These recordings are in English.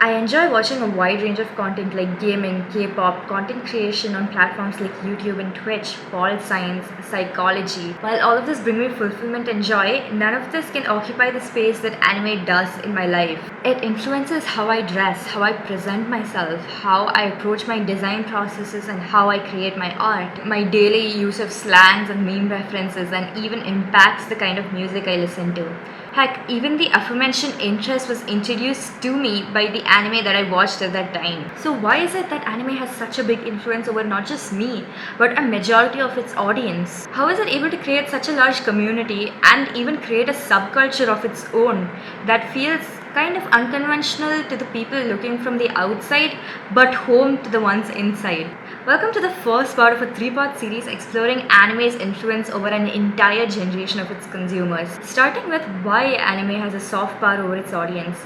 I enjoy watching a wide range of content like gaming, K-pop, content creation on platforms like YouTube and Twitch, pol science, psychology. While all of this bring me fulfillment and joy, none of this can occupy the space that anime does in my life. It influences how I dress, how I present myself, how I approach my design processes, and how I create my art. My daily use of slangs and meme references, and even impacts the kind of music I listen to. Heck, even the aforementioned interest was introduced to me by the anime that I watched at that time. So why is it that anime has such a big influence over not just me, but a majority of its audience? How is it able to create such a large community and even create a subculture of its own that feels kind of unconventional to the people looking from the outside, but home to the ones inside? Welcome to the first part of a three-part series exploring anime's influence over an entire generation of its consumers, starting with why anime has a soft power over its audience.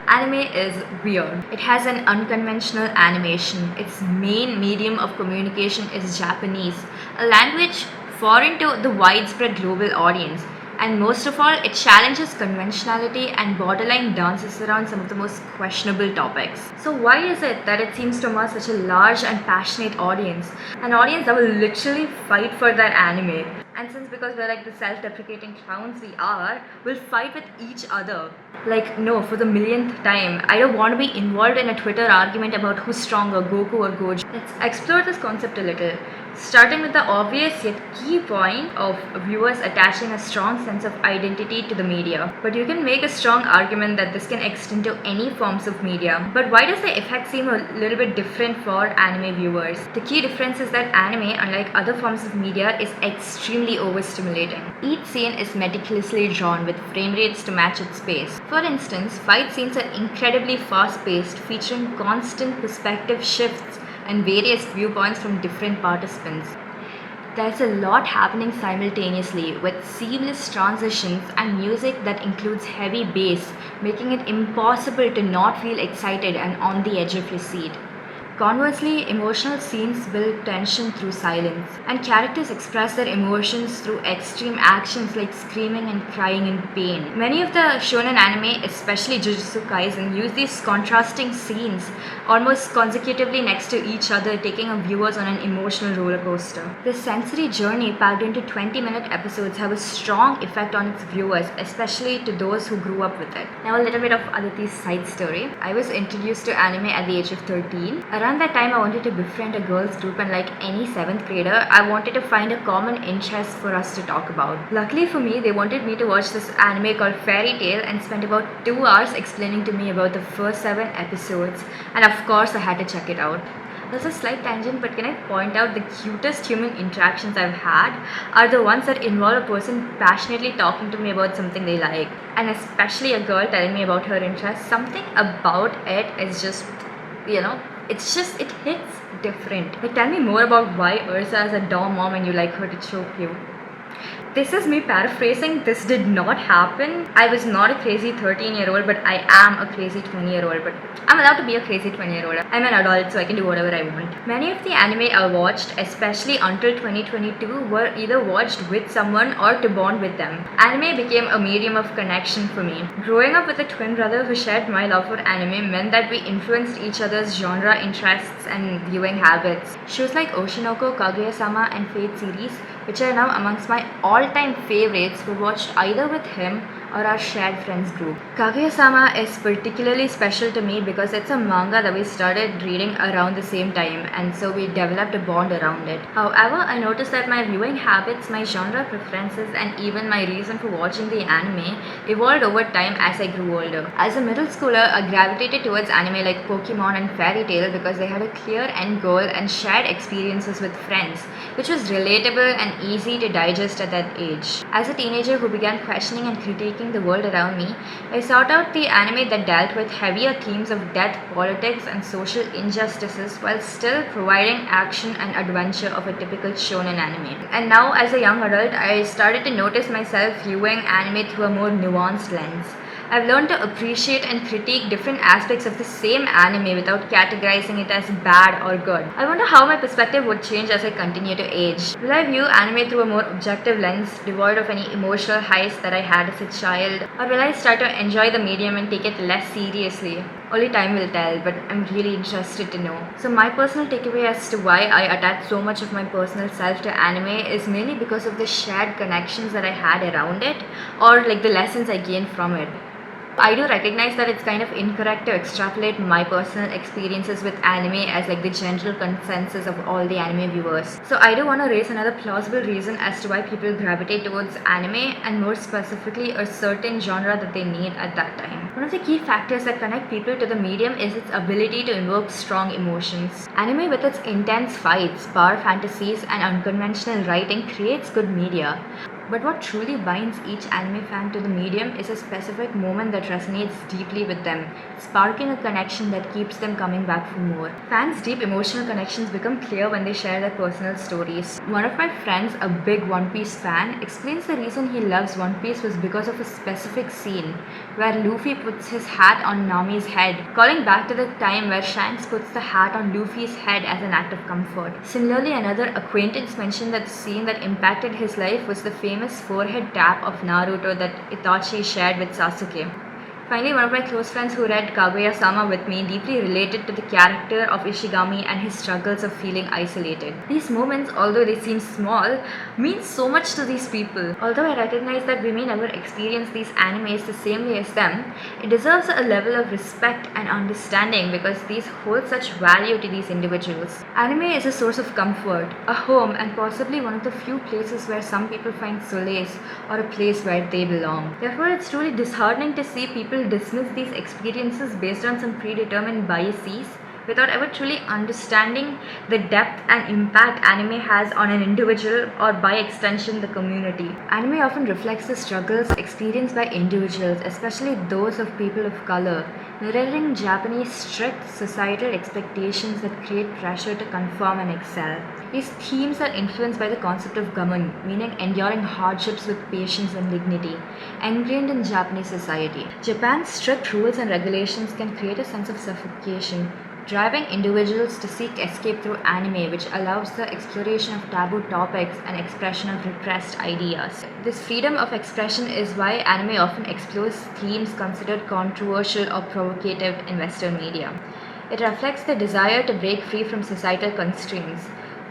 Anime is weird. It has an unconventional animation. Its main medium of communication is Japanese, a language foreign to the widespread global audience. And most of all, it challenges conventionality and borderline dances around some of the most questionable topics. So why is it that it seems to amass such a large and passionate audience? An audience that will literally fight for that anime. And since because we're like the self-deprecating clowns we are, we'll fight with each other. Like, no, for the millionth time, I don't want to be involved in a Twitter argument about who's stronger, Goku or Gojo. Let's explore this concept a little. Starting with the obvious yet key point of viewers attaching a strong sense of identity to the media. But you can make a strong argument that this can extend to any forms of media. But why does the effect seem a little bit different for anime viewers? The key difference is that anime, unlike other forms of media, is extremely overstimulating. Each scene is meticulously drawn with frame rates to match its pace. For instance, fight scenes are incredibly fast-paced, featuring constant perspective shifts and various viewpoints from different participants. There's a lot happening simultaneously with seamless transitions and music that includes heavy bass, making it impossible to not feel excited and on the edge of your seat. Conversely, emotional scenes build tension through silence, and characters express their emotions through extreme actions like screaming and crying in pain. Many of the shonen anime, especially Jujutsu Kaisen, use these contrasting scenes almost consecutively next to each other, taking our viewers on an emotional roller coaster. This sensory journey packed into 20-minute episodes have a strong effect on its viewers, especially to those who grew up with it. Now a little bit of Aditi's side story. I was introduced to anime at the age of 13. Around that time, I wanted to befriend a girls group, and like any 7th grader, I wanted to find a common interest for us to talk about. Luckily for me, they wanted me to watch this anime called Fairy Tail and spent about 2 hours explaining to me about the first 7 episodes, and of course I had to check it out. There's a slight tangent, but can I point out the cutest human interactions I've had are the ones that involve a person passionately talking to me about something they like, and especially a girl telling me about her interests. Something about it is just, it hits different. Like, tell me more about why Ursa is a dom mom and you like her to choke you. This is me paraphrasing. This did not happen. I was not a crazy 13-year-old, but I am a crazy 20-year-old. But I'm allowed to be a crazy 20-year-old. I'm an adult, so I can do whatever I want. Many of the anime I watched, especially until 2022, were either watched with someone or to bond with them. Anime became a medium of connection for me. Growing up with a twin brother who shared my love for anime meant that we influenced each other's genre interests and viewing habits. Shows like Oshinoko, Kaguya-sama, and Fate series, which are now amongst my all-time favorites, were watched either with him or our shared friends group. Kaguya-sama is particularly special to me because it's a manga that we started reading around the same time, and so we developed a bond around it. However, I noticed that my viewing habits, my genre preferences, and even my reason for watching the anime evolved over time as I grew older. As a middle schooler, I gravitated towards anime like Pokemon and Fairy Tail because they had a clear end goal and shared experiences with friends, which was relatable and easy to digest at that age. As a teenager who began questioning and critiquing the world around me, I sought out the anime that dealt with heavier themes of death, politics, and social injustices while still providing action and adventure of a typical shonen anime. And now, as a young adult, I started to notice myself viewing anime through a more nuanced lens. I've learned to appreciate and critique different aspects of the same anime without categorizing it as bad or good. I wonder how my perspective would change as I continue to age. Will I view anime through a more objective lens, devoid of any emotional highs that I had as a child? Or will I start to enjoy the medium and take it less seriously? Only time will tell, but I'm really interested to know. So my personal takeaway as to why I attach so much of my personal self to anime is mainly because of the shared connections that I had around it, or like the lessons I gained from it. I do recognize that it's kind of incorrect to extrapolate my personal experiences with anime as like the general consensus of all the anime viewers. So I do want to raise another plausible reason as to why people gravitate towards anime, and more specifically a certain genre that they need at that time. One of the key factors that connect people to the medium is its ability to invoke strong emotions. Anime, with its intense fights, power fantasies, and unconventional writing, creates good media. But what truly binds each anime fan to the medium is a specific moment that resonates deeply with them, sparking a connection that keeps them coming back for more. Fans' deep emotional connections become clear when they share their personal stories. One of my friends, a big One Piece fan, explains the reason he loves One Piece was because of a specific scene where Luffy puts his hat on Nami's head, calling back to the time where Shanks puts the hat on Luffy's head as an act of comfort. Similarly, another acquaintance mentioned that the scene that impacted his life was the famous forehead tap of Naruto that Itachi shared with Sasuke. Finally, one of my close friends who read Kaguya-sama with me deeply related to the character of Ishigami and his struggles of feeling isolated. These moments, although they seem small, mean so much to these people. Although I recognize that we may never experience these animes the same way as them, it deserves a level of respect and understanding because these hold such value to these individuals. Anime is a source of comfort, a home, and possibly one of the few places where some people find solace or a place where they belong. Therefore, it's truly disheartening to see people dismiss these experiences based on some predetermined biases without ever truly understanding the depth and impact anime has on an individual or by extension the community. Anime often reflects the struggles experienced by individuals, especially those of people of color, mirroring Japanese strict societal expectations that create pressure to conform and excel. These themes are influenced by the concept of gammon, meaning enduring hardships with patience and dignity, ingrained in Japanese society. Japan's strict rules and regulations can create a sense of suffocation, driving individuals to seek escape through anime, which allows the exploration of taboo topics and expression of repressed ideas. This freedom of expression is why anime often explores themes considered controversial or provocative in Western media. It reflects the desire to break free from societal constraints.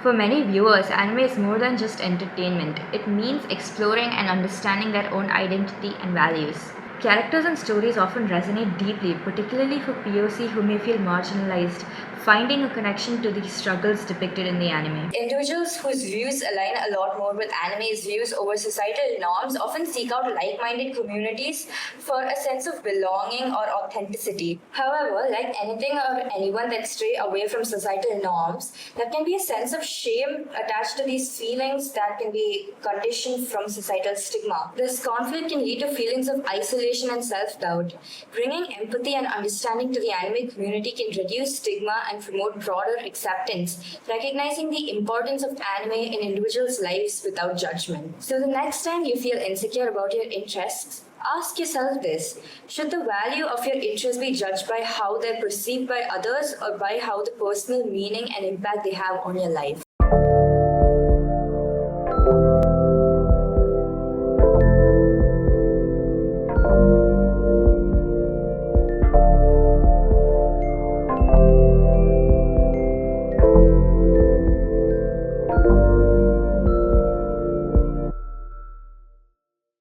For many viewers, anime is more than just entertainment. It means exploring and understanding their own identity and values. Characters and stories often resonate deeply, particularly for POC who may feel marginalized, finding a connection to the struggles depicted in the anime. Individuals whose views align a lot more with anime's views over societal norms often seek out like-minded communities for a sense of belonging or authenticity. However, like anything or anyone that stray away from societal norms, there can be a sense of shame attached to these feelings that can be conditioned from societal stigma. This conflict can lead to feelings of isolation and self-doubt. Bringing empathy and understanding to the anime community can reduce stigma and promote broader acceptance, recognizing the importance of anime in individuals' lives without judgment. So the next time you feel insecure about your interests, ask yourself this: should the value of your interests be judged by how they're perceived by others or by how the personal meaning and impact they have on your life?